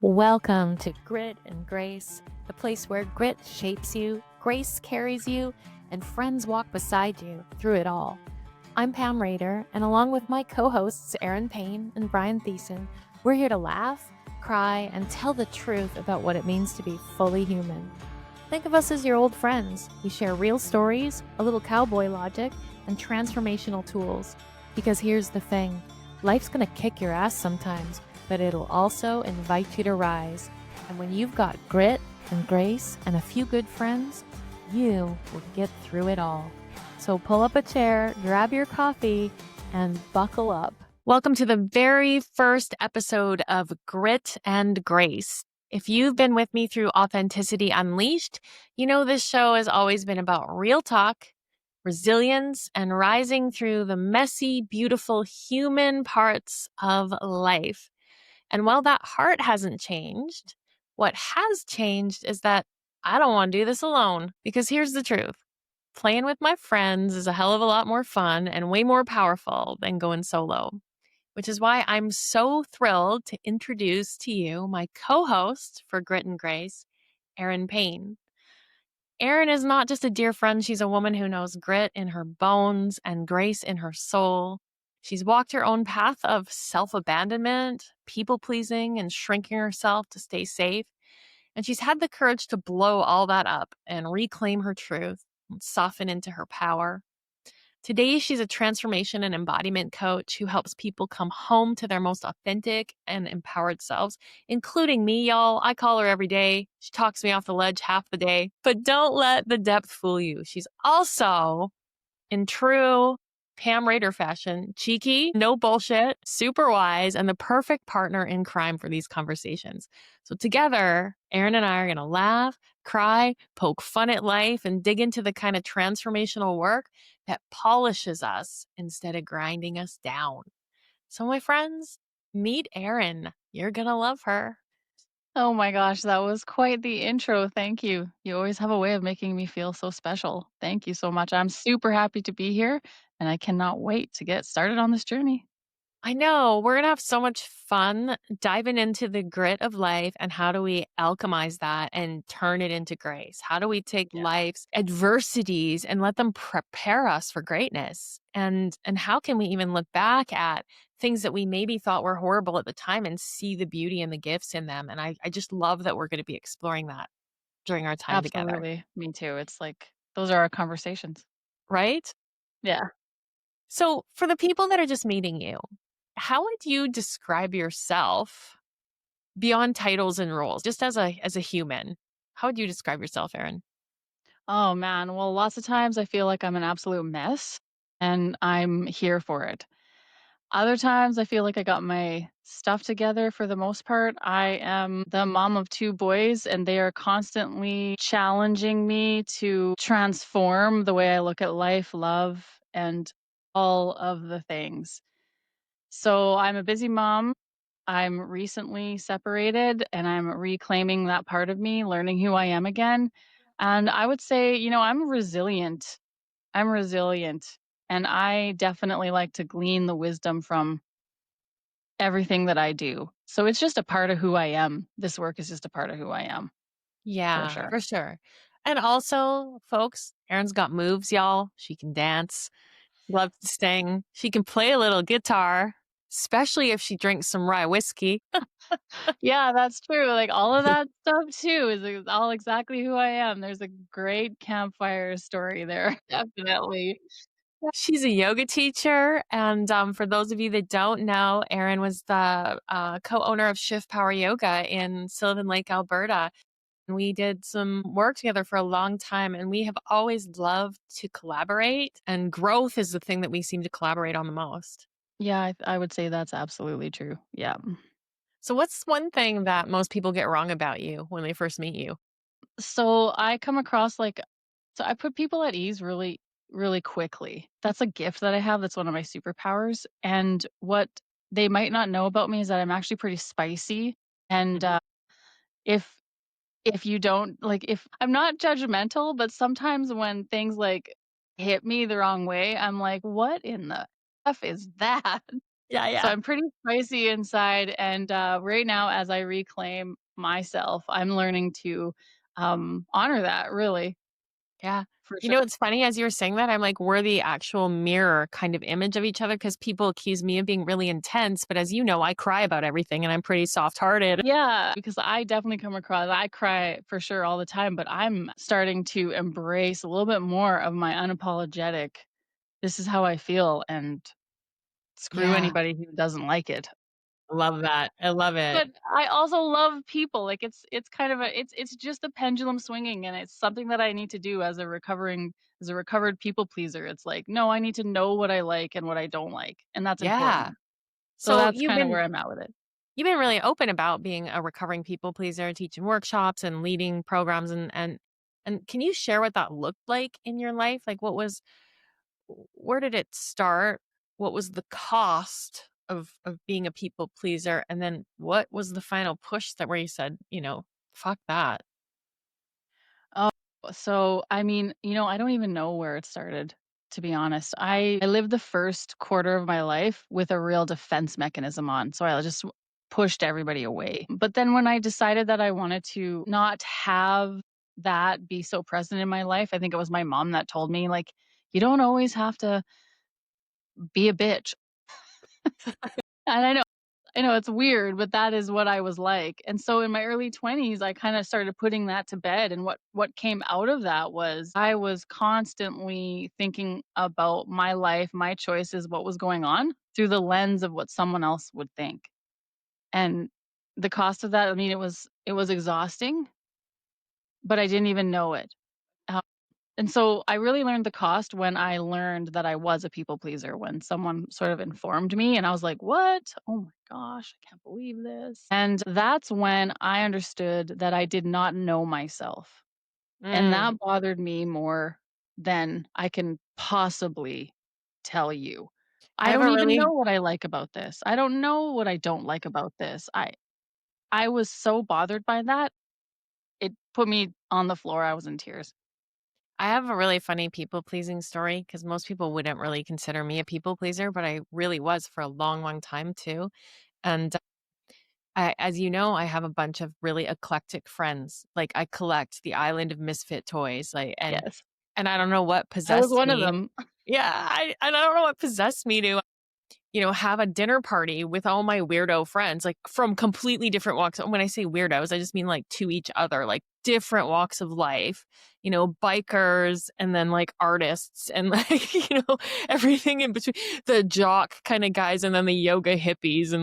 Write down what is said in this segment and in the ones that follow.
Welcome to Grit and Grace, the place where grit shapes you, grace carries you, and friends walk beside you through it all. I'm Pam Rader, and along with my co-hosts Erin Payne and Brian Thiessen, we're here to laugh, cry, and tell the truth about what it means to be fully human. Think of us as your old friends. We share real stories, a little cowboy logic, and transformational tools. Because here's the thing, life's gonna kick your ass sometimes, but it'll also invite you to rise. And when you've got grit and grace and a few good friends, you will get through it all. So pull up a chair, grab your coffee, and buckle up. Welcome to the very first episode of Grit and Grace. If you've been with me through Authenticity Unleashed, you know this show has always been about real talk, resilience, and rising through the messy, beautiful human parts of life. And while that heart hasn't changed, what has changed is that I don't want to do this alone. Because here's the truth. Playing with my friends is a hell of a lot more fun and way more powerful than going solo. Which is why I'm so thrilled to introduce to you my co-host for Grit and Grace, Erin Payne. Erin is not just a dear friend, she's a woman who knows grit in her bones and grace in her soul. She's walked her own path of self-abandonment, people-pleasing, and shrinking herself to stay safe. And she's had the courage to blow all that up and reclaim her truth and soften into her power. Today, she's a transformation and embodiment coach who helps people come home to their most authentic and empowered selves, including me, y'all. I call her every day. She talks me off the ledge half the day. But don't let the depth fool you. She's also, in true Pam Rader fashion, cheeky, no bullshit, super wise, and the perfect partner in crime for these conversations. So together, Erin and I are going to laugh, cry, poke fun at life, and dig into the kind of transformational work that polishes us instead of grinding us down. So my friends, meet Erin. You're going to love her. Oh my gosh, that was quite the intro. Thank you. You always have a way of making me feel so special. Thank you so much. I'm super happy to be here, and I cannot wait to get started on this journey. I know. We're going to have so much fun diving into the grit of life and how do we alchemize that and turn it into grace? How do we take Yeah, life's adversities and let them prepare us for greatness? And how can we even look back at things that we maybe thought were horrible at the time and see the beauty and the gifts in them? And I just love that we're going to be exploring that during our time together, absolutely. Me too. It's like those are our conversations. right? Yeah. So for the people that are just meeting you, how would you describe yourself beyond titles and roles, just as a human? How would you describe yourself, Erin? Oh man. Well, lots of times I feel like I'm an absolute mess and I'm here for it. Other times, I feel like I got my stuff together for the most part. I am the mom of 2 boys, and they are constantly challenging me to transform the way I look at life, love, and all of the things. So, I'm a busy mom. I'm recently separated, and I'm reclaiming that part of me, learning who I am again. And I would say, I'm resilient. I'm resilient, and I definitely like to glean the wisdom from everything that I do. So it's just a part of who I am. This work is just a part of who I am, for Yeah, sure. for sure. And also, folks, Erin's got moves, y'all. She can dance. She loves to sing. She can play a little guitar, especially if she drinks some rye whiskey. Yeah, that's true. Like all of that stuff too is all exactly who I am. There's a great campfire story there. Definitely. She's a yoga teacher. And for those of you that don't know, Erin was the co-owner of Shift Power Yoga in Sylvan Lake, Alberta. We did some work together for a long time, and we have always loved to collaborate. And growth is the thing that we seem to collaborate on the most. Yeah, I would say that's absolutely true. Yeah. So, what's one thing that most people get wrong about you when they first meet you? So I come across so I put people at ease really, really quickly. That's a gift that I have. That's one of my superpowers. And what they might not know about me is that I'm actually pretty spicy. And Mhm. if if you don't like, if I'm not judgmental, but sometimes when things like hit me the wrong way, I'm like, what in the F is that? Yeah, So yeah. I'm pretty spicy inside, and, right now, as I reclaim myself, I'm learning to, honor that, really, Yeah. for You sure. know, it's funny as you were saying that, I'm like, we're the actual mirror kind of image of each other because people accuse me of being really intense. But as you know, I cry about everything and I'm pretty soft hearted. Yeah, because I definitely come across I cry for sure all the time, but I'm starting to embrace a little bit more of my unapologetic, "This is how I feel, and screw Yeah. anybody who doesn't like it." I love that. I love it. But I also love people, like, it's kind of a it's just a pendulum swinging, and it's something that I need to do as a recovered people pleaser. It's like, no, I need to know what I like and what I don't like, and that's Yeah. important. So So that's kinda where I'm at with it. you've been really open about being a recovering people pleaser, teaching workshops and leading programs and can you share what that looked like in your life? Like where did it start? What was the cost of being a people pleaser? And then what was the final push that where you said, fuck that? Oh, so, I mean, I don't even know where it started, to be honest. I lived the first quarter of my life with a real defense mechanism on, so I just pushed everybody away. But then when I decided that I wanted to not have that be so present in my life, I think it was my mom that told me, like, "You don't always have to be a bitch." And I know it's weird, but that is what I was like. And so in my early 20s, I kind of started putting that to bed, and what came out of that was I was constantly thinking about my life, my choices, what was going on through the lens of what someone else would think. And the cost of that, I mean, it was exhausting, but I didn't even know it. And so I really learned the cost when I learned that I was a people pleaser, when someone sort of informed me and I was like, "What? Oh my gosh, I can't believe this." And that's when I understood that I did not know myself. And Mm. that bothered me more than I can possibly tell you. I I have don't a even know really what I like about this. I don't know what I don't like about this. I was so bothered by that. It put me on the floor. I was in tears. I have a really funny people pleasing story because most people wouldn't really consider me a people pleaser, but I really was for a long, long time too. And as you know, I have a bunch of really eclectic friends. Like I collect the Island of Misfit toys, like Yes. and I don't know what I was possessed one of me. them. Yeah, I don't know what possessed me to have a dinner party with all my weirdo friends, like from completely different walks. When I say weirdos, I just mean like to each other, like different walks of life, bikers and then like artists and like, everything in between the jock kind of guys and then the yoga hippies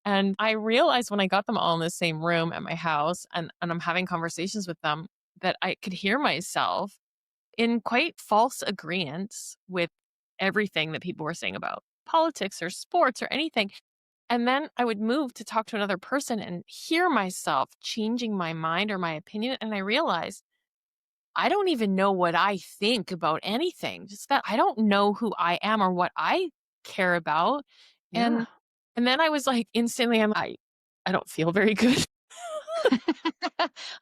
and I realized when I got them all in the same room at my house and I'm having conversations with them that I could hear myself in quite false agreement with everything that people were saying about politics or sports or anything. And then I would move to talk to another person and hear myself changing my mind or my opinion. And I realized I don't even know what I think about anything, just that I don't know who I am or what I care about. Yeah. And and then I was like instantly I don't feel very good.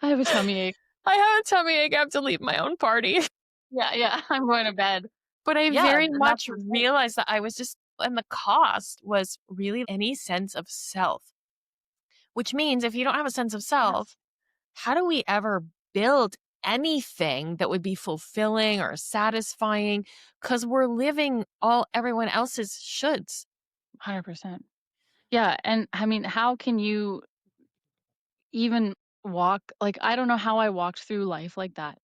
I have a tummy ache. I have a tummy ache. I have to leave my own party. Yeah, yeah, I'm going to bed. But I Yeah, very and that's much the thing. realized that I was just and the cost was really any sense of self, which means if you don't have a sense of self, Yes, how do we ever build anything that would be fulfilling or satisfying? Because we're living all everyone else's shoulds. 100%. Yeah, and I mean, how can you even walk like, I don't know how I walked through life like that.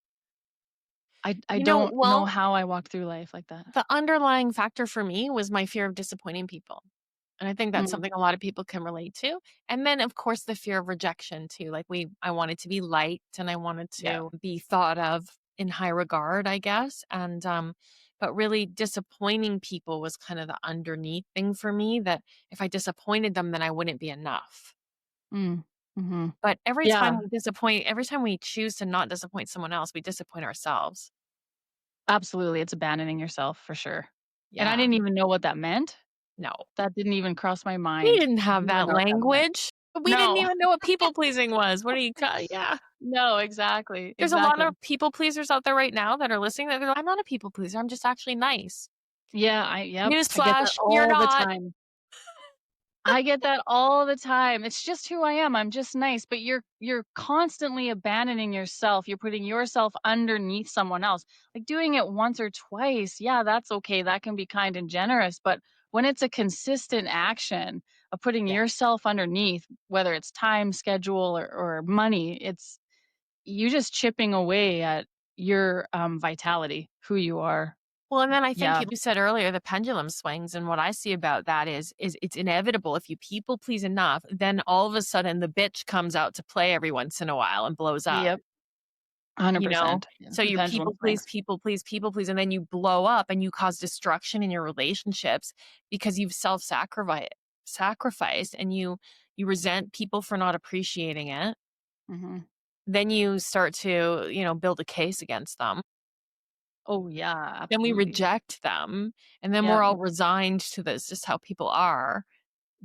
I don't know Well, how I walked through life like that. the underlying factor for me was my fear of disappointing people. And I think that's Mm, something a lot of people can relate to. And then of course the fear of rejection too. Like I wanted to be liked and I wanted yeah, to be thought of in high regard, I guess. And but really disappointing people was kind of the underneath thing for me that if I disappointed them then I wouldn't be enough. mm, mhm. But Yeah, every time we choose to not disappoint someone else, we disappoint ourselves. absolutely, it's abandoning yourself for sure. And I Yeah. didn't even know what that meant. No. That didn't even cross my We mind. didn't I have didn't even that know what that meant. language. We didn't No. even know what people pleasing was. What are you yeah. No, exactly, There's a lot exactly. of people pleasers out there right now that are listening that go, "I'm not a people pleaser, I'm just actually nice." Yeah, I yep, I get that Newsflash, you're all the not. time. I get that all the time. It's just who I am. I'm just nice, but you're constantly abandoning yourself. You're putting yourself underneath someone else. Like doing it once or twice, yeah, that's okay. That can be kind and generous, but when it's a consistent action of putting Yeah. yourself underneath, whether it's time, schedule, or money, it's you just chipping away at your vitality, who you are. Well, and then I think Yeah. you said earlier the pendulum swings, and what I see about that is it's inevitable. If you people please enough, then all of a sudden the bitch comes out to play every once in a while and blows up. Yep. You know? 100%. Yeah. So The you pendulum swings. people please, and then you blow up and you cause destruction in your relationships because you've sacrificed and you resent people for not appreciating it. Mhm. Then you start to, build a case against them. Oh, yeah, Then we absolutely. reject them, and then we're Yep. all resigned to this, just how people are.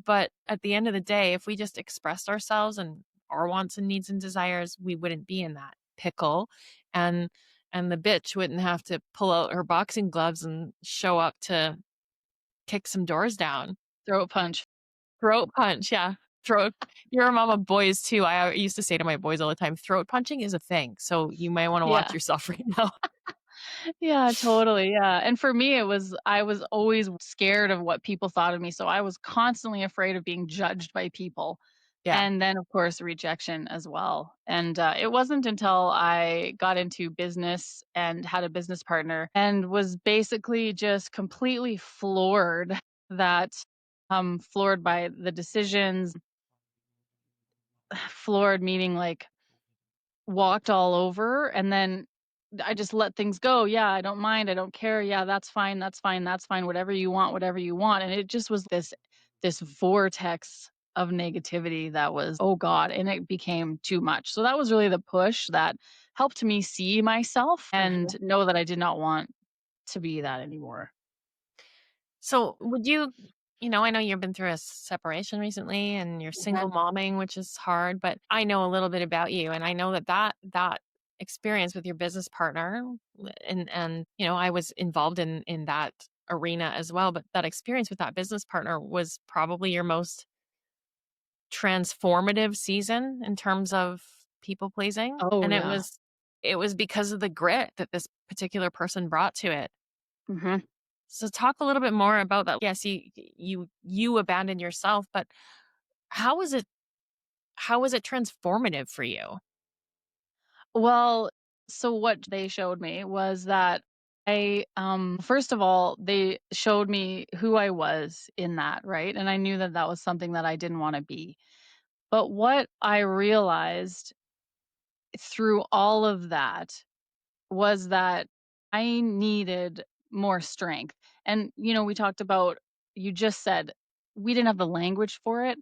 But at the end of the day, if we just expressed ourselves and our wants and needs and desires, we wouldn't be in that pickle, and and the bitch wouldn't have to pull out her boxing gloves and show up to kick some doors down. Throat punch. Throat punch, yeah. Throat You're a mom of boys too. I used to say to my boys all the time, "Throat punching is a thing, so you might wanna watch Yeah. yourself right now." Yeah, totally, yeah, and for me, it was I was always scared of what people thought of me, so I was constantly afraid of being judged by people, Yeah. and then, of course, rejection as well, and, it wasn't until I got into business and had a business partner and was basically just completely floored that floored by the decisions, floored meaning, like, walked all over, and then I just let things go. "Yeah, I don't mind, I don't care. Yeah, that's fine, that's fine, that's fine. Whatever you want." And it just was this vortex of negativity that was, oh god, and it became too much. So that was really the push that helped me see myself and Mhm. know that I did not want to be that anymore. So, would you I know you've been through a separation recently and you're single Mhm. momming, which is hard, but I know a little bit about you and I know that experience with your business partner and I was involved in that arena as well, but that experience with that business partner was probably your most transformative season in terms of people pleasing, Oh, and it yeah. was it was because of the grit that this particular person brought to it. Mhm. So talk a little bit more about that. Yes, you abandoned yourself, but how was it how was it transformative for you? Well, so what they showed me was that first of all, they showed me who I was in that, right? And I knew that that was something that I didn't wanna be. But what I realized through all of that was that I needed more strength. And, we talked about you just said we didn't have the language for it.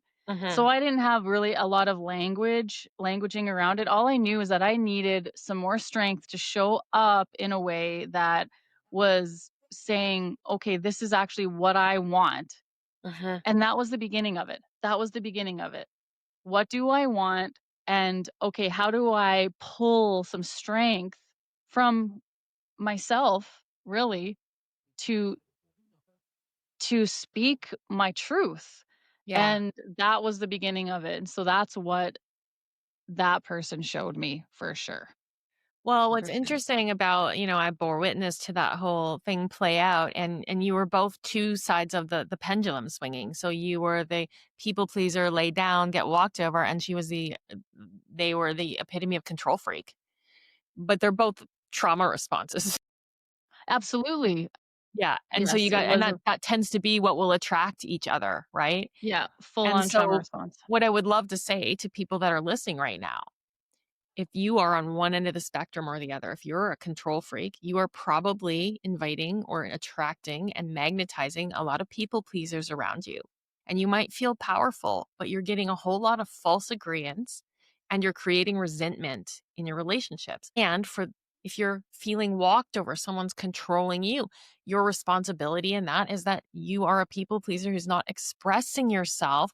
So Mhm. I didn't have really a lot of languaging around it. All I knew is that I needed some more strength to show up in a way that was saying, okay, this is actually what I want. Mhm. And that was the beginning of it. That was the beginning of it. What do I want? And okay, how do I pull some strength from myself really to speak my truth? Yeah. And that was the beginning of it. And so that's what that person showed me for sure. Well, what's For sure. interesting about I bore witness to that whole thing play out and you were both two sides of the pendulum swinging. So you were the people pleaser, lay down, get walked over, and they were the epitome of control freak. But they're both trauma responses. Absolutely. Yeah, and so Yes, you it got and was that tends to be what will attract each other, right? yeah, full And on trauma so response. what I would love to say to people that are listening right now, if you are on one end of the spectrum or the other, if you're a control freak, you are probably inviting or attracting and magnetizing a lot of people pleasers around you. And you might feel powerful, but you're getting a whole lot of false agreements and you're creating resentment in your relationships. And for if you're feeling walked over, someone's controlling you, your responsibility in that is that you are a people pleaser who's not expressing yourself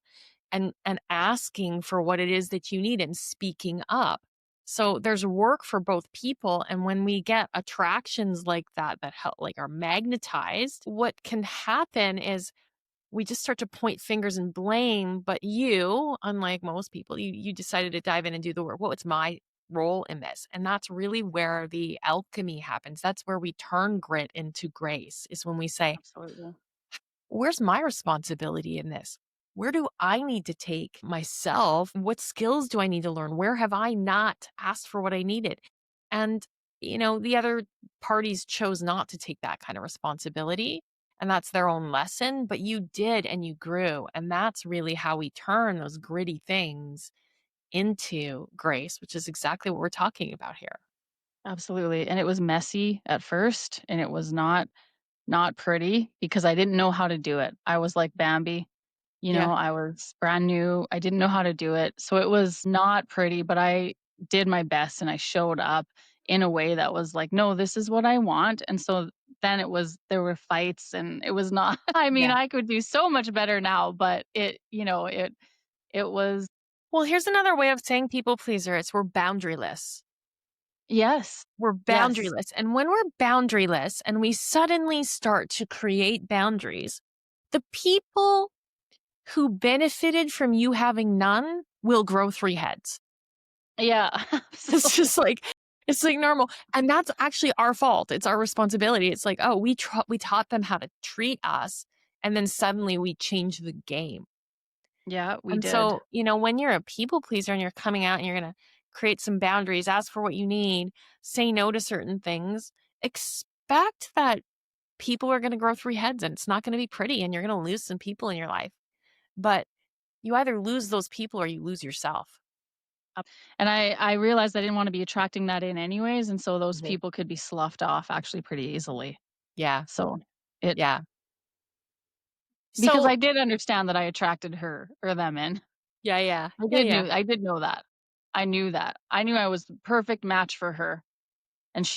and asking for what it is that you need and speaking up. So there's work for both people. And when we get attractions like that help, like are magnetized, what can happen is we just start to point fingers and blame. But you, unlike most people, you decided to dive in and do the work. What's my role in this? And that's really where the alchemy happens. That's where we turn grit into grace, is when we say, Absolutely. where's my responsibility in this? Where do I need to take myself? What skills do I need to learn? Where have I not asked for what I needed? And, the other parties chose not to take that kind of responsibility. And that's their own lesson, but you did and you grew. And that's really how we turn those gritty things into grace, which is exactly what we're talking about here. Absolutely, and it was messy at first, and it was not pretty because I didn't know how to do it. I was like Bambi, Yeah. I was brand new, I didn't know how to do it, so it was not pretty, but I did my best and I showed up in a way that was like, "No, this is what I want," and so then there were fights and it was not I mean, Yeah. I could do so much better now, but it was Well, here's another way of saying people pleaser. It's we're boundaryless. yes, We're yes. boundaryless. And when we're boundaryless and we suddenly start to create boundaries, the people who benefited from you having none will grow three heads. Yeah, It's just absolutely. like it's like normal. And that's actually our fault. It's our responsibility. It's like, oh, we taught them how to treat us. And then suddenly we change the game. Yeah, we And did. so, when you're a people pleaser and you're coming out and you're going to create some boundaries, ask for what you need, say no to certain things, expect that people are going to grow three heads and it's not going to be pretty and you're going to lose some people in your life. But you either lose those people or you lose yourself. And I realized I didn't wanna be attracting that in anyways, and so those Mhm. people could be sloughed off actually pretty easily. Yeah. So, it Yeah. because So, I did understand that I attracted her or them in. yeah, yeah. Yeah, yeah. I did know that. I knew that. I knew I was the perfect match for her, and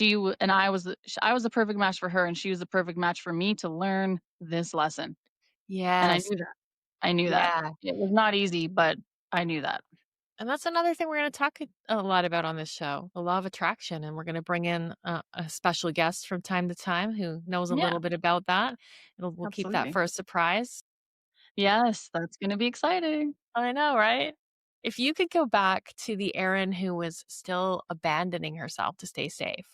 I was the perfect match for her, and she was the perfect match for me to learn this lesson, and I Yes. knew that. I knew that. Yeah. It was not easy, but I knew that. And that's another thing we're going to talk a lot about on this show, the law of attraction. And we're going to bring in a special guest from time to time who knows a Yeah, little bit about that. We'll keep that absolutely. for a surprise. Yes, that's gonna be exciting. I know, right? If you could go back to the Erin who was still abandoning herself to stay safe,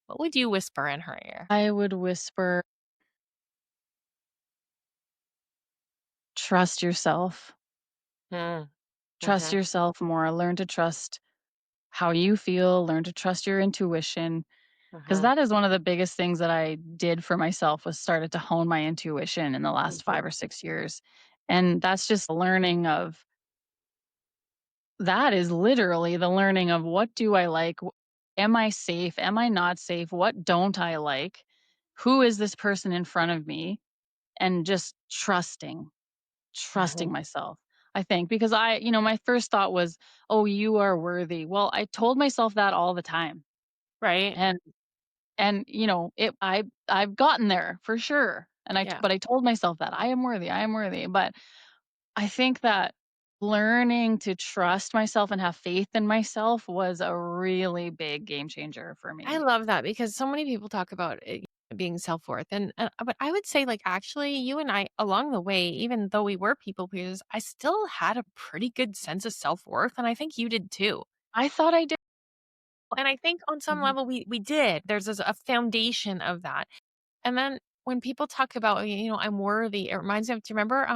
what would you whisper in her ear? I would whisper, "Trust yourself. Mm, Trust mhm, yourself more. Learn to trust how you feel, learn to trust your intuition." Because mhm, that is one of the biggest things that I did for myself was started to hone my intuition in the last mhm, 5 or 6 years. And that's just learning of that is literally the learning of what do I like? Am I safe? Am I not safe? What don't I like? Who is this person in front of me? And just trusting mhm. myself, I think, because my first thought was, "Oh, you are worthy." Well, I told myself that all the time. Right? And I've gotten there for sure. Yeah. But I told myself that I am worthy, I am worthy. But I think that learning to trust myself and have faith in myself was a really big game changer for I me. love that because so many people talk about it being self-worth but I would say like actually you and I along the way even though we were people pleasers I still had a pretty good sense of self-worth and I think you did too. I thought I did. And I think on some Mhm. level we did. There's a foundation of that. And then when people talk about, I'm worthy, it reminds me of, do you remember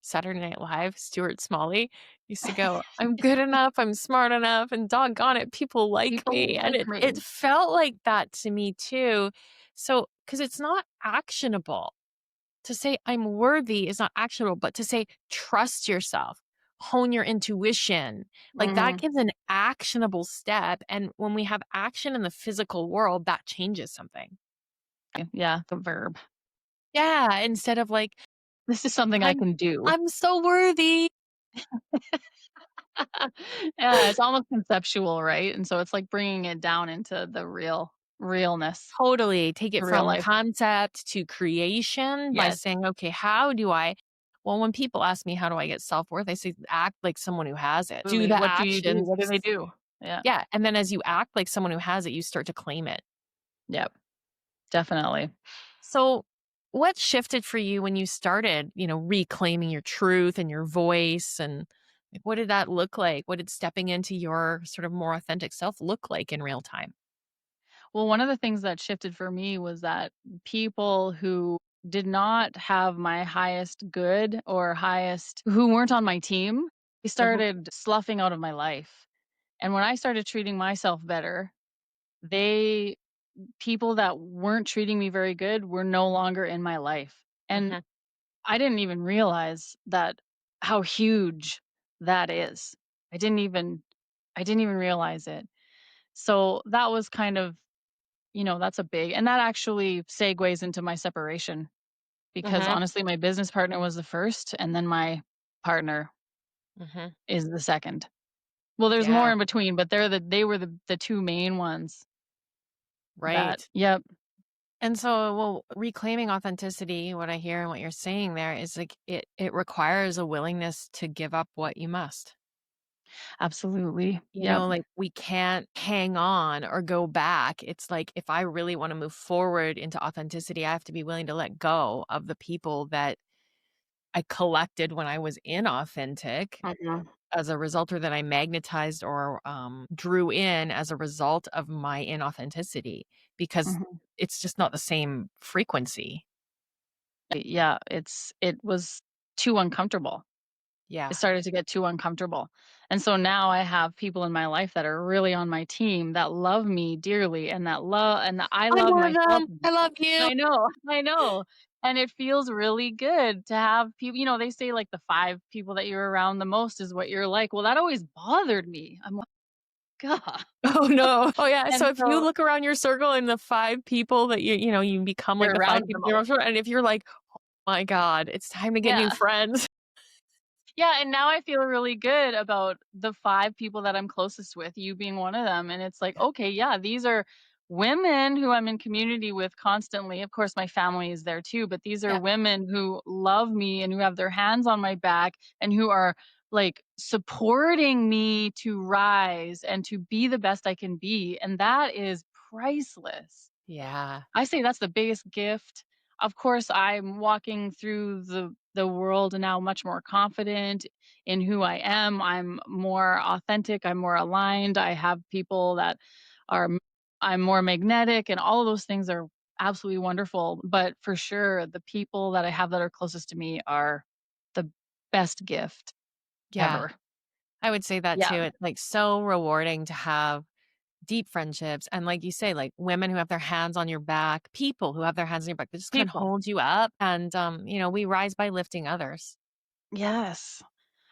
Saturday Night Live, Stuart Smalley used to go, I'm good enough, I'm smart enough, and doggone it, people like People me. And like it me. felt like that to me too. So, because it's not actionable. To say I'm worthy is not actionable, but to say trust yourself, hone your intuition, like that Mhm. gives an actionable step. And when we have action in the physical world, that changes something. Yeah, the verb. Yeah, instead of like, This is something I I'm can do. I'm so worthy. Yeah, it's almost conceptual, right? And so it's like bringing it down into the realness, Totally. Take it the real from life. concept to creation by Yes, saying, okay, how do I well, when people ask me how do I get self-worth, I say act like someone who has it. Do absolutely. the What do you do? actions. What do they do? Yeah. Yeah. And then as you act like someone who has it, you start to claim it. Yep, definitely. So what shifted for you when you started, reclaiming your truth and your voice? And like, what did that look like? What did stepping into your sort of more authentic self look like in real time? Well, one of the things that shifted for me was that people who did not have my highest good or highest who weren't on my team, they Mhm. started sloughing out of my life. And when I started treating myself better, they people that weren't treating me very good were no longer in my life. And Mhm. I didn't even realize that how huge that is. I didn't even I didn't even realize it. So that was kind of, that's a big, and that actually segues into my separation because Mhm. honestly my business partner was the first and then my partner Mhm. is the second. Well, there's more Yeah. in between, but they were the two main ones that Right. yep, And so, well, reclaiming authenticity, what I hear and what you're saying there is like it requires a willingness to give up what you must. absolutely. Yep. Like we can't hang on or go back. It's like if I really want to move forward into authenticity, I have to be willing to let go of the people that I collected when I was inauthentic Mhm, as a result, or that I magnetized or drew in as a result of my inauthenticity, because mhm. it's just not the same frequency. Yeah, it was too uncomfortable. It Yeah. started to get too uncomfortable. And so now I have people in my life that are really on my team that love me dearly and that I I'm love one of myself. them. I love you. I know, I know. And it feels really good to have people, they say like the 5 people that you're around the most is what you're like. Well, that always bothered me. I'm like, God. Oh, no. Oh, yeah. So And if you so look around your circle and the 5 people that you become like you're the 5 around the people you're most. around, and if you're like, "Oh my god, it's time to get new Yeah. friends." Yeah, and now I feel really good about the 5 people that I'm closest with, you being one of them, and it's like, Yeah. okay, yeah, these are women who I'm in community with constantly. Of course, my family is there too, but these are Yeah. women who love me and who have their hands on my back and who are, like, supporting me to rise and to be the best I can be, and that is priceless. Yeah. I say that's the biggest gift. Of course, I'm walking through the world now much more confident in who I am. I'm more authentic, I'm more aligned. I have people that are I'm more magnetic and all of those things are absolutely wonderful, but for sure the people that I have that are closest to me are the best gift Yeah. ever. I would say that too. Yeah, It's, like, so rewarding to have deep friendships and, like you say, like, women who have their hands on your back, people who have their hands on your back that just kinda people. hold you up, and, we rise by lifting others. Yes,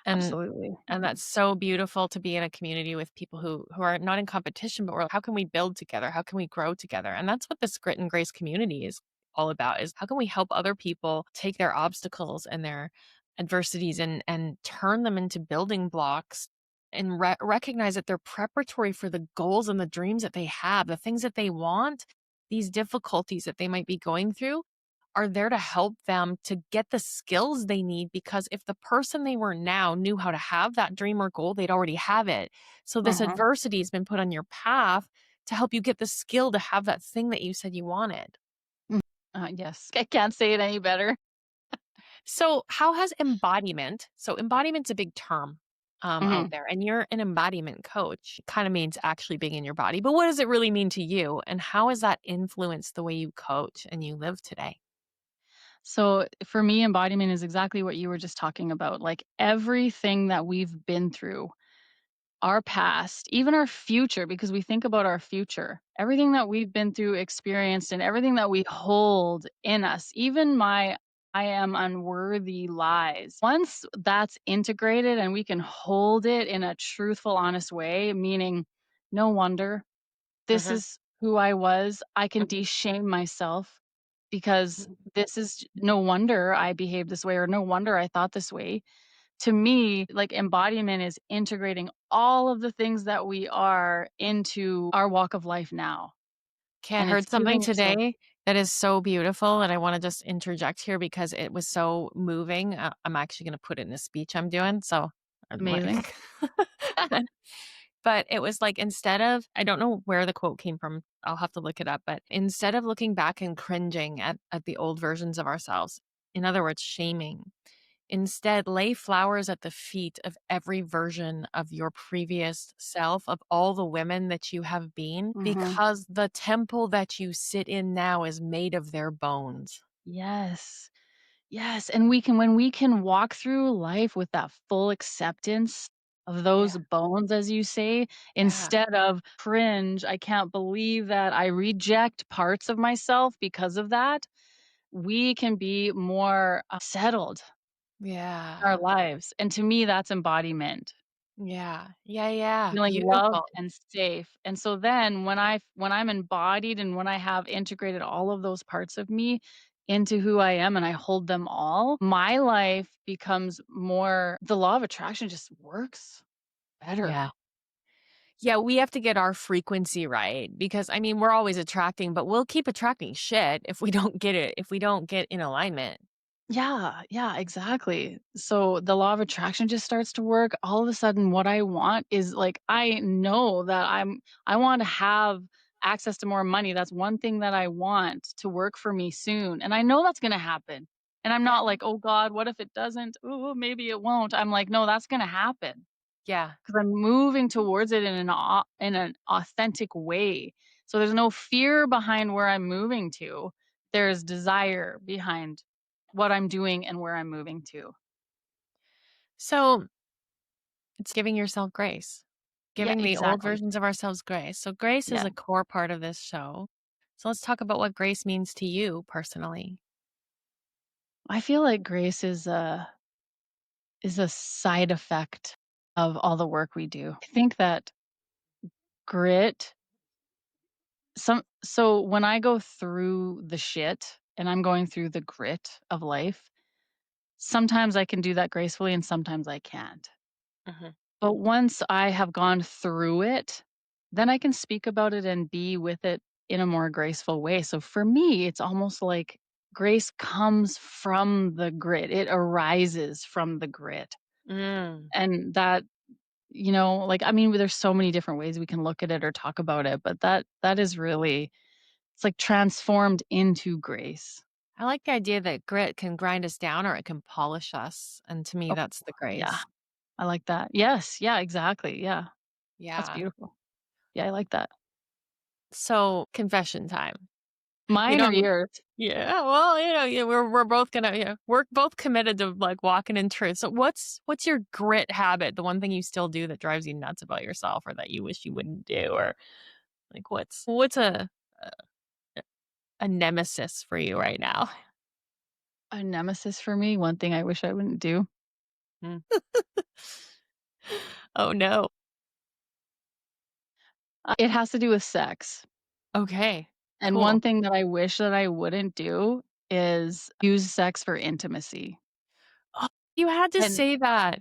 And absolutely. that's so beautiful to be in a community with people who are not in competition, but we're like, how can we build together? How can we grow together? And that's what this Grit and Grace community is all about, is how can we help other people take their obstacles and their adversities and turn them into building blocks, and recognize that they're preparatory for the goals and the dreams that they have, the things that they want. These difficulties that they might be going through are there to help them to get the skills they need, because if the person they were now knew how to have that dream or goal, they'd already have it. So this Mhm. adversity has been put on your path to help you get the skill to have that thing that you said you wanted. Yes, I can't say it any better. So how has embodiment, so embodiment's a big term out Mhm. there, and you're an embodiment coach. It kind of means actually being in your body, but what does it really mean to you? And how has that influenced the way you coach and you live today? So for me, embodiment is exactly what you were just talking about. Like everything that we've been through, our past, even our future, because we think about our future, everything that we've been through, experienced, and everything that we hold in us, even my I am unworthy lies. Once that's integrated and we can hold it in a truthful, honest way, meaning, no wonder this Hmm. is who I was. I can Hmm. de-shame myself because this is no wonder I behaved this way or no wonder I thought this way. To me, like embodiment is integrating all of the things that we are into our walk of life now. Okay, I And it's heard something giving yourself today that is so beautiful, and I want to just interject here because it was so moving. I'm actually going to put it in a speech I'm doing. So I'm like, amazing. But it was like instead of I don't know where the quote came from. I'll have to look it up. But instead of looking back and cringing at the old versions of ourselves, in other words, shaming, instead lay flowers at the feet of every version of your previous self, of all the women that you have been, Mhm. because the temple that you sit in now is made of their bones. Yes. Yes, and we can when we can walk through life with that full acceptance of Yeah. those bones, as you say, Yeah. instead of cringe, "I can't believe that I reject parts of myself because of that," we can be more, settled in our Yeah. lives, and to me, that's embodiment. Yeah. Yeah. Yeah. Feeling loved Beautiful. and safe, and so then when I'm embodied and when I have integrated all of those parts of me into who I am and I hold them all, my life becomes more the law of attraction just works better. Yeah. Yeah, we have to get our frequency right because I mean, we're always attracting, but we'll keep attracting shit if we don't get it, if we don't get in alignment. Yeah, yeah, exactly. So the law of attraction just starts to work. All of a sudden, what I want is like I know that I want to have access to more money. That's one thing that I want to work for me soon. And I know that's gonna happen. And I'm Yeah. not like, oh God, what if it doesn't? Oh, maybe it won't. I'm like, no, that's gonna happen. Yeah. Because I'm moving towards it in an authentic way. So there's no fear behind where I'm moving to. There's desire behind what I'm doing and where I'm moving to. So it's giving yourself grace, Yeah, giving the old exactly. versions of ourselves grace. So grace is Yeah. a core part of this show. So let's talk about what grace means to you personally. I feel like grace is a side effect of all the work we do. I think that grit so when I go through the shit and I'm going through the grit of life, sometimes I can do that gracefully and sometimes I can't. Mhm. But once I have gone through it, then I can speak about it and be with it in a more graceful way. So for me, it's almost like grace comes from the grit. It arises from the grit. Mm. And that, like I mean, there's so many different ways we can look at it or talk about it, but that is really it's like transformed into grace. I like the idea that grit can grind us down or it can polish us. And to me, Oh, that's the yeah. grace. I like that. Yes, yeah, exactly. Yeah. That's Yeah. beautiful. Yeah, I like that. So confession time. We Mine or don't yours? Yeah, well, yeah, we're both gonna we're both committed to like walking in truth. So what's your grit habit? The one thing you still do that drives you nuts about yourself or that you wish you wouldn't do or like what's a nemesis for you right now? A nemesis for me, one thing I wish I wouldn't do. Mm. Oh no. It has to do with sex. Okay. And one Cool. thing that I wish that I wouldn't do is use sex for intimacy. Oh, you had to And say that.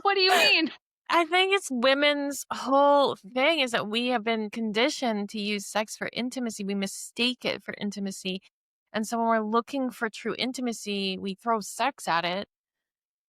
what do you mean? I think it's women's whole thing is that we have been conditioned to use sex for intimacy. We mistake it for intimacy. And so when we're looking for true intimacy, we throw sex at it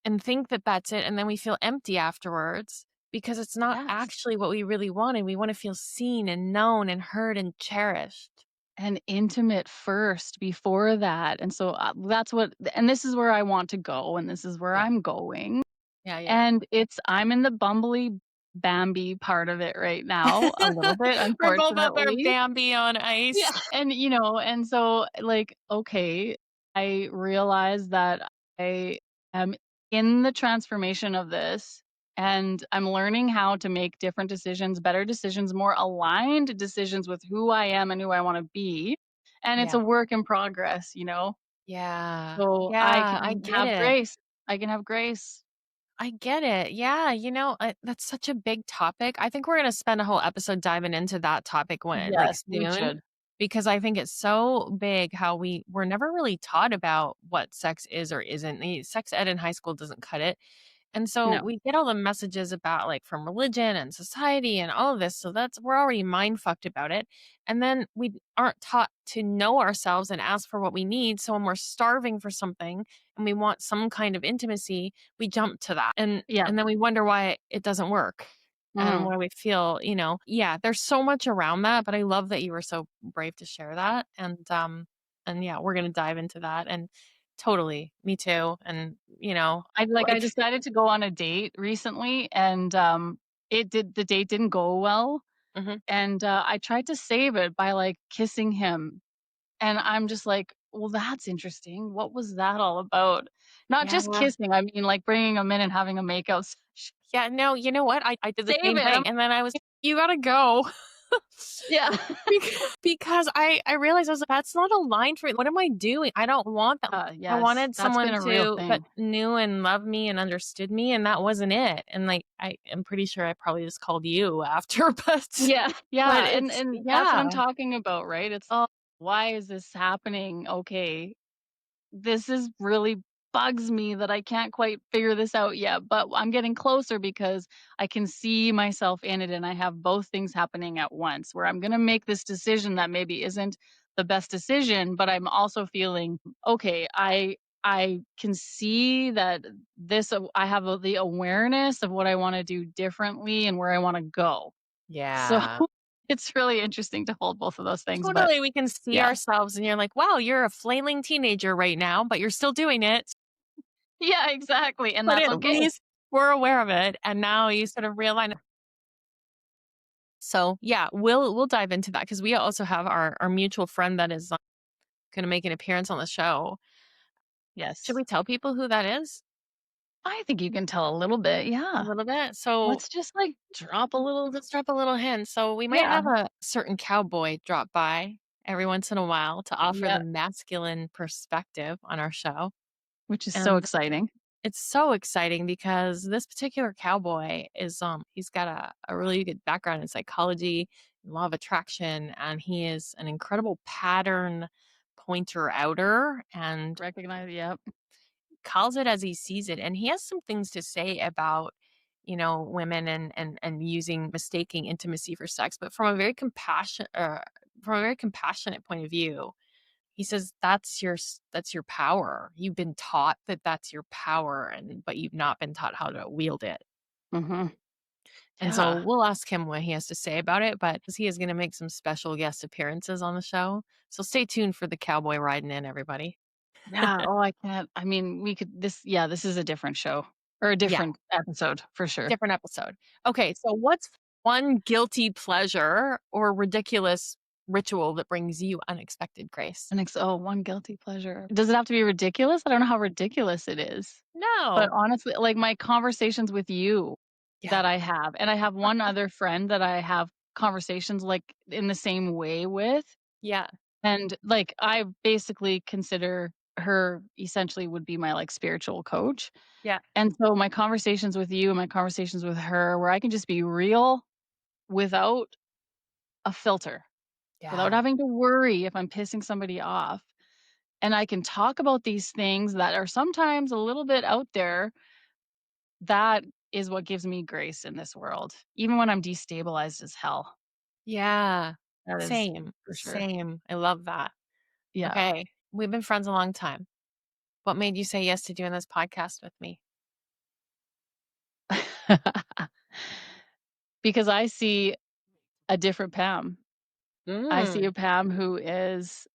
and think that that's it. And then we feel empty afterwards because it's not Yes. actually what we really wanted. We want to feel seen and known and heard and cherished. And intimate first before that. And so that's what, and this is where I want to go, and this is where Yeah. I'm going. Yeah. Yeah. And I'm in the bumbly Bambi part of it right now, a little bit, We're both out there unfortunately. Bambi on Yeah, ice. and so, like, okay, I realize that I am in the transformation of this, and I'm learning how to make different decisions, better decisions, more aligned decisions with who I am and who I wanna be, and it's Yeah. a work in progress. Yeah. So I Yeah. I can get have it. grace. I can have grace. I get it. Yeah, that's such a big topic. I think we're gonna spend a whole episode diving into that topic when like Yes, we soon, should. because I think it's so big how we were never really taught about what sex is or isn't. The sex ed in high school doesn't cut it. And so No. we get all the messages about like from religion and society and all of this. So that's we're already mind fucked about it. And then we aren't taught to know ourselves and ask for what we need. So when we're starving for something and we want some kind of intimacy, we jump to that. And Yeah. and then we wonder why it doesn't work. and Mhm. why we feel, yeah, there's so much around that, but I love that you were so brave to share that. And yeah, we're going to dive into that. And totally, me too. And, I like, decided to go on a date recently, and, the date didn't go well, mhm. and, I tried to save it by, like, kissing him, and I'm just like, "Well, that's interesting. What was that all about?" Not just Yeah. kissing, I mean, like, bringing him in and having a makeout session. Yeah. No, you know what? I did the Save same it, thing. And then I was, you got to go. yeah. Because I realized I was like, "That's not aligned for me. What am I doing? I don't want that." I Yes, wanted that's been someone a real that thing. knew and loved me and understood me, and that wasn't it. And, like, I am pretty sure I probably just called you after, Yeah, but yeah, it's and that's what I'm yeah. talking about, right? It's, "Oh, why is this happening? Okay, this is really bugs me that I can't quite figure this out yet, but I'm getting closer because I can see myself in it and I have both things happening at once where I'm going to make this decision that maybe isn't the best decision, but I'm also feeling okay, I can see that I have the awareness of what I want to do differently and where I want to go. So Yeah. it's really interesting to hold both of those things, but Totally, we can see yeah. ourselves and you're like, "Wow, you're a flailing teenager right now, but you're still doing it." Yeah, exactly, and But that's at okay. least we're aware of it, and now you sort of realign. So, yeah, we'll dive into that because we also have our mutual friend that is gonna make an appearance on the show. Should Yes. we tell people who that is? I think you can tell a little bit, A yeah. little bit? So, Let's just, like, drop a little. let's drop a little hint. So, we might Yeah, have a certain cowboy drop by every once in a while to offer yeah, the masculine perspective on our show. which is so And exciting. it's so exciting because this particular cowboy is he's got a really good background in psychology and law of attraction, and he is an incredible pattern pointer outer and Recognize, yep. calls it as he sees it. And he has some things to say about, women and using mistaking intimacy for sex, but from a very compassionate point of view. He says that's your power. You've been taught that that's your power, but you've not been taught how to wield it. Mhm. And so Yeah. we'll ask him what he has to say about it, but he is going to make some special guest appearances on the show. So stay tuned for the cowboy riding in, everybody. Yeah, oh, I can't I mean, we could this is a different show or a Yeah, different episode for sure. different episode. Okay, so what's one guilty pleasure or ridiculous ritual that brings you unexpected grace? One guilty pleasure. Does it have to be ridiculous? I don't know how ridiculous it is. But No. honestly, like, my conversations with you Yeah. that I have and I have one other friend that I have conversations, like, in the same way with. Yeah. And, like, I basically consider her essentially would be my, like, spiritual coach. Yeah. And so my conversations with you and my conversations with her where I can just be real without a filter, without Yeah. having to worry if I'm pissing somebody off. And I can talk about these things that are sometimes a little bit out there. That is what gives me grace in this world, even when I'm destabilized as hell. Yeah. That is Same. for sure. Same. I love that. Yeah. Okay. We've been friends a long time. What made you say yes to doing this podcast with me? Because I see a different Pam. I see a Mm. Pam who is,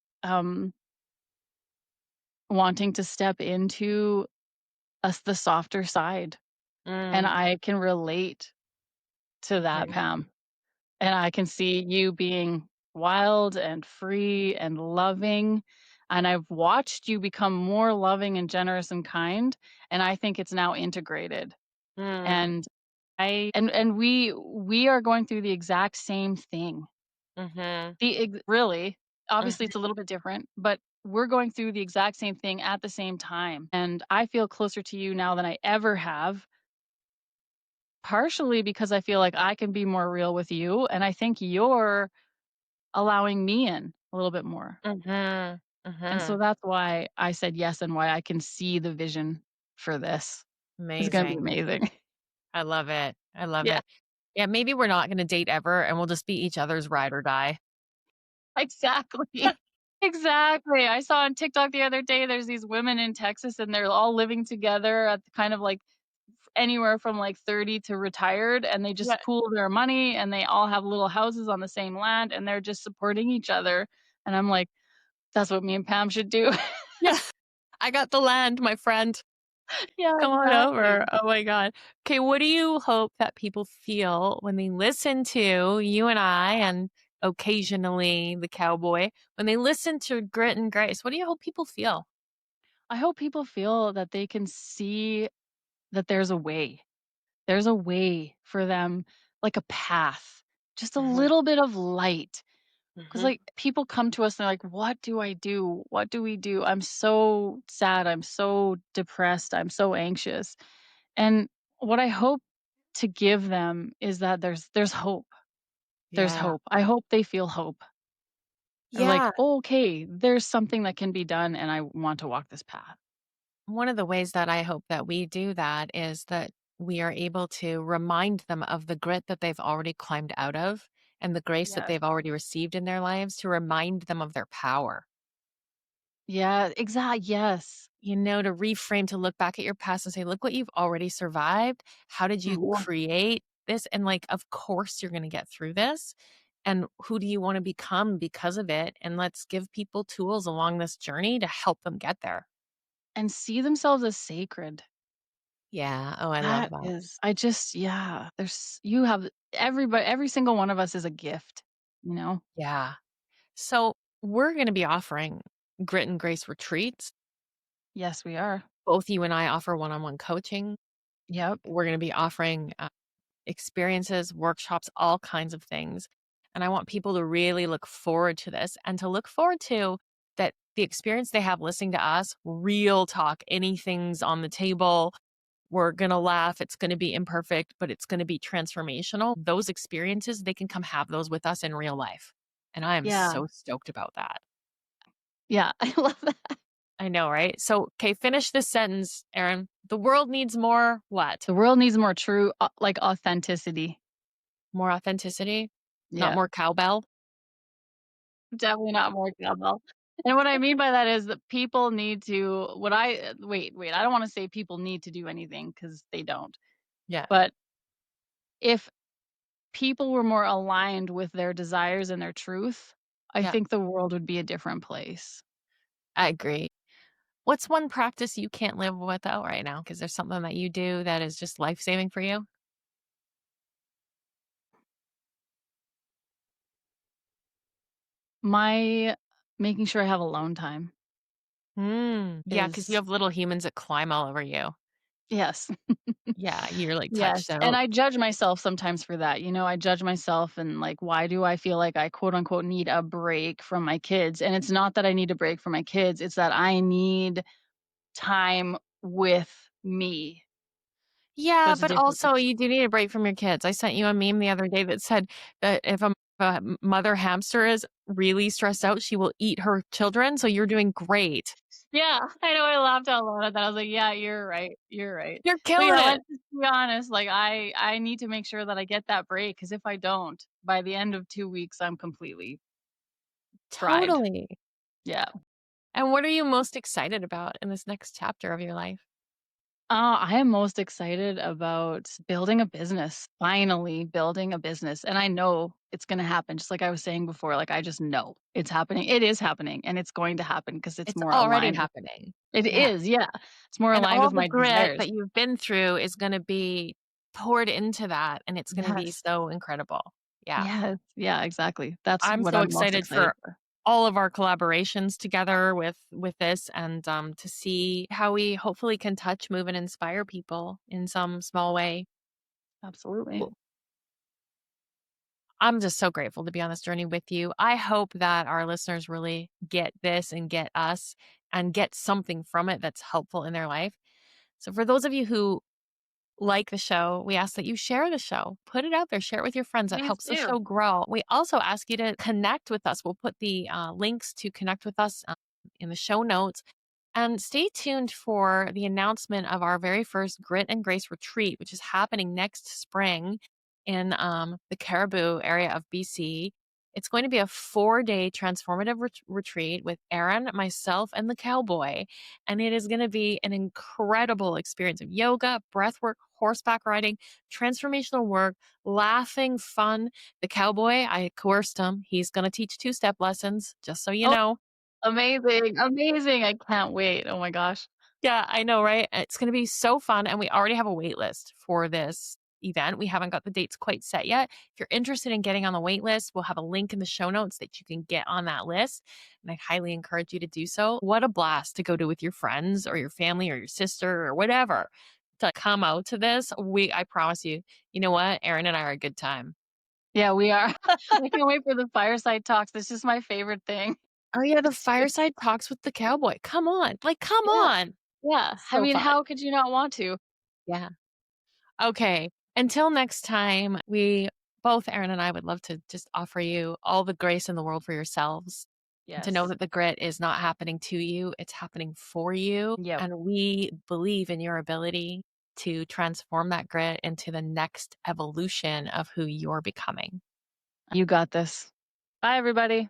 wanting to step into the softer side, and Mm. I can relate to that Okay. Pam, and I can see you being wild and free and loving, and I've watched you become more loving and generous and kind, and I think it's now integrated, Mm. and we are going through the exact same thing. Mhm. Really, obviously, it's a Mhm. little bit different, but we're going through the exact same thing at the same time, and I feel closer to you now than I ever have, partially because I feel like I can be more real with you, and I think you're allowing me in a little bit more. Mhm. And so Mhm. that's why I said yes and why I can see the vision for this. It's gonna be Amazing. amazing. I love it. I love Yeah, it. Yeah, maybe we're not gonna date ever and we'll just be each other's ride or die. exactly. Exactly. I saw on TikTok the other day, there's these women in Texas, and they're all living together at the kind of like anywhere from like 30 to retired, and they Yeah. just pool their money and they all have little houses on the same land and they're just supporting each other. And I'm like, that's what me and Pam should do. Yeah. I got the land, my friend. Yeah, Come on over. exactly. Oh my God. Okay, what do you hope that people feel when they listen to you and I and occasionally the cowboy, when they listen to Grit and Grace? What do you hope people feel? I hope people feel that they can see that there's a way. There's a way for them, like a path, just a Mhm, little bit of light. 'Cause, mhm. like, people come to us and they're like, "What do I do? What do we do? I'm so sad. I'm so depressed. I'm so anxious." And what I hope to give them is that there's hope. There's Yeah. hope. I hope they feel hope. And like, Yeah. "Oh, okay, there's something that can be done, and I want to walk this path." One of the ways that I hope that we do that is that we are able to remind them of the grit that they've already climbed out of and the grace that Yes. they've already received in their lives to remind them of their power. Yeah, yes. To reframe, to look back at your past and say, look what you've already survived. How did you Mhm. create this? And like, of course, you're going to get through this. And who do you want to become because of it? And let's give people tools along this journey to help them get there. And see themselves as sacred. Yeah. Oh, I love That that. is I just yeah, there's you have every single one of us is a gift, you know? Yeah. So we're going to be offering Grit and Grace retreats. Yes, we are. Both you and I offer one on one coaching. Yep. We're going to be offering experiences, workshops, all kinds of things. And I want people to really look forward to this and to look forward to that the experience they have listening to us, real talk, anything's on the table. We're going to laugh. It's going to be imperfect, but it's going to be transformational. Those experiences, they can come have those with us in real life. And I am Yeah. so stoked about that. Yeah, I love that. I know, right? So, okay, finish this sentence, Erin. The world needs more what? The world needs more true, like, authenticity. More authenticity, not Yeah. more cowbell. Definitely not more cowbell. And what I mean by that is that people need to what I wait, I don't wanna say people need to do anything because they don't. Yeah, But if people were more aligned with their desires and their truth, I yeah, think the world would be a different place. I agree. What's one practice you can't live without right now? Because there's something that you do that is just life saving for you? My making sure I have alone time Yeah, because you is have little humans that climb all over you. yes. Yeah, you're like touched Yes, and out. I judge myself sometimes for that, I judge myself and, like, why do I feel like I, quote, unquote, "need a break from my kids?" And it's not that I need a break from my kids, it's that I need time with me. Yeah, That's but different. also you do need a break from your kids. I sent you a meme the other day that said that if a mother hamster is really stressed out, she will eat her children. So you're doing great. Yeah, I know I laughed out loud at that, I was like, "Yeah, you're right, you're right." You're But, killing yeah, it. let's just be honest, like, I need to make sure that I get that break because if I don't, by the end of 2 weeks, I'm completely fried. Totally. Yeah. And what are you most excited about in this next chapter of your life? I am most excited about building a business, finally building a business. And I know it's going to happen. Just like I was saying before, like I just know it's happening. It is happening and it's going to happen because it's It's more already aligned with happening. it Yeah. is, yeah. It's more And aligned all with the my grit desires. that you've been through is going to be poured into that. And it's going to be Yes. so incredible. Yeah. Yes. Yeah, exactly. That's I'm what so I'm most excited excited for for. all of our collaborations together with this and to see how we hopefully can touch, move, and inspire people in some small way. Absolutely. Cool. I'm just so grateful to be on this journey with you. I hope that our listeners really get this and get us and get something from it that's helpful in their life. So, for those of you who like the show, we ask that you share the show, put it out there, share it with your friends. That Please helps the do. show grow. We also ask you to connect with us. We'll put the links to connect with us in the show notes. And stay tuned for the announcement of our very first Grit and Grace retreat, which is happening next spring in the Caribou area of BC. It's going to be a 4-day transformative retreat with Erin, myself, and the cowboy. And it is going to be an incredible experience of yoga, breath work, horseback riding, transformational work, laughing, fun. The cowboy, I coerced him. He's going to teach 2-step lessons, just so you Oh, know. amazing, amazing. I can't wait. Oh my gosh. Yeah, I know, right? It's gonna be so fun, and we already have a wait list for this event. We haven't got the dates quite set yet. If you're interested in getting on the wait list, we'll have a link in the show notes that you can get on that list, and I highly encourage you to do so. What a blast to go to with your friends or your family or your sister or whatever to come out to this. I promise you, you know what? Erin and I are a good time. Yeah, we are. I can't wait for the fireside talks. This is my favorite thing Oh, yeah, the to do. fireside talks with the cowboy. Come on. Like, come Yeah, on. yeah. I So mean, fun. how could you not want to? Yeah. Okay. Until next time, we both, Erin and I, would love to just offer you all the grace in the world for yourselves and to know Yes. that the grit is not happening to you, it's happening for you. Yep. And we believe in your ability to transform that grit into the next evolution of who you're becoming. You got this. Bye, everybody.